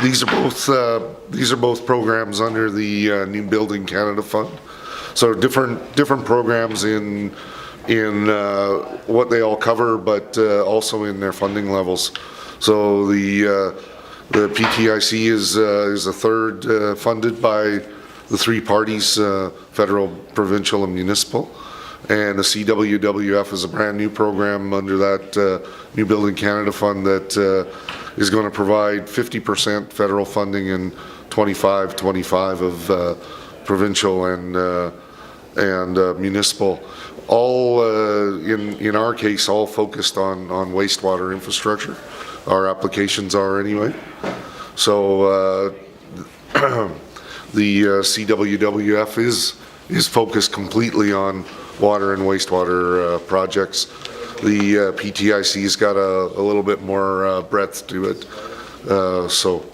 these are both programs under the New Building Canada Fund. So different programs in what they all cover, but also in their funding levels. So the PTIC is a third funded by the three parties, federal, provincial, and municipal. And the CWWF is a brand new program under that New Building Canada Fund that is going to provide 50% federal funding and 25 of provincial and municipal. All in our case, all focused on wastewater infrastructure. Our applications are anyway. So the CWWF is focused completely on water and wastewater projects. The PTIC's got a little bit more breadth to it. So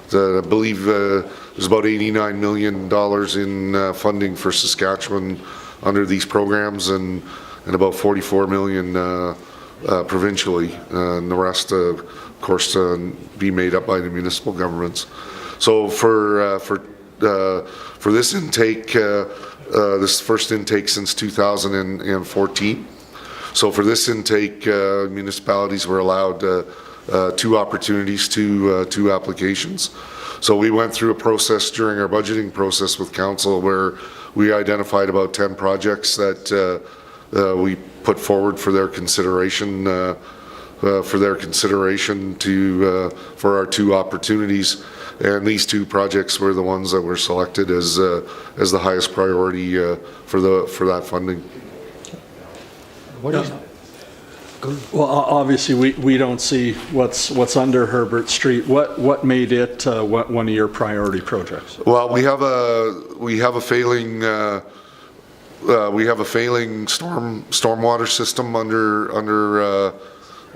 I believe there's about $89 million in funding for Saskatchewan under these programs, and about 44 million provincially, and the rest, of course, be made up by the municipal governments. So for this intake, this first intake since 2014. So for this intake, municipalities were allowed 2 opportunities, two applications. So we went through a process during our budgeting process with council where we identified about 10 projects that we put forward for their consideration, for our 2 opportunities. And these 2 projects were the ones that were selected as the highest priority for that funding. What is? Well, obviously, we don't see what's under Herbert Street. What made it one of your priority projects? Well, we have a failing stormwater system under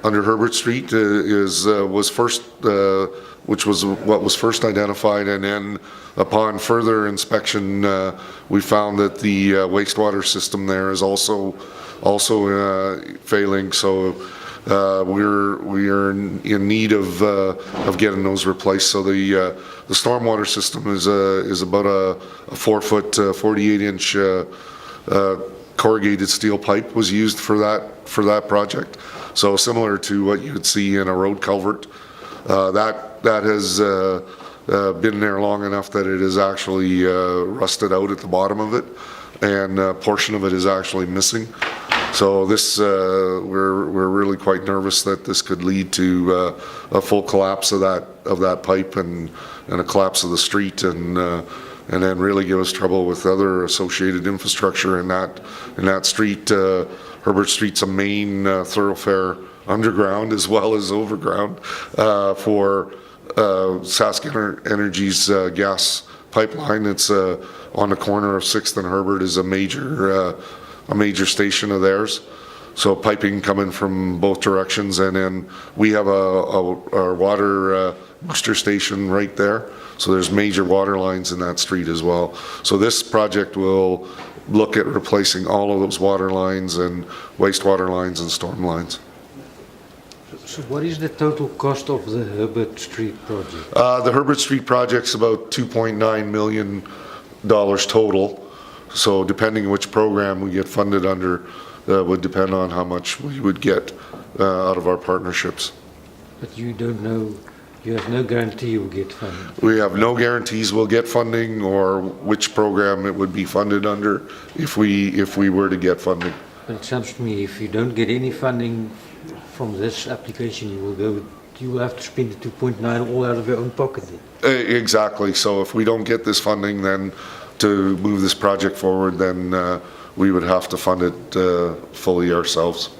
Herbert Street. Which was what was first identified, and then upon further inspection, we found that the wastewater system there is also failing. So we are in need of getting those replaced. So the stormwater system is about a 4-foot, 48-inch corrugated steel pipe was used for that project. So similar to what you would see in a road culvert. That has been there long enough that it is actually rusted out at the bottom of it, and a portion of it is actually missing. So this, we're really quite nervous that this could lead to a full collapse of that pipe and a collapse of the street, and then really give us trouble with other associated infrastructure in that street. Herbert Street's a main thoroughfare underground as well as overground for Sask Energy's gas pipeline. It's on the corner of 6th and Herbert is a major station of theirs. So piping coming from both directions, and then we have our water booster station right there. So there's major water lines in that street as well. So this project will look at replacing all of those water lines and wastewater lines and storm lines. So what is the total cost of the Herbert Street project? The Herbert Street project's about $2.9 million total. So depending on which program we get funded under, would depend on how much we would get out of our partnerships. But you don't know, you have no guarantee you will get funding? We have no guarantees we'll get funding or which program it would be funded under if we were to get funding. But it sounds to me if you don't get any funding from this application, you will have to spend the 2.9 all out of your own pocket then. Exactly. So if we don't get this funding, then to move this project forward, then we would have to fund it fully ourselves.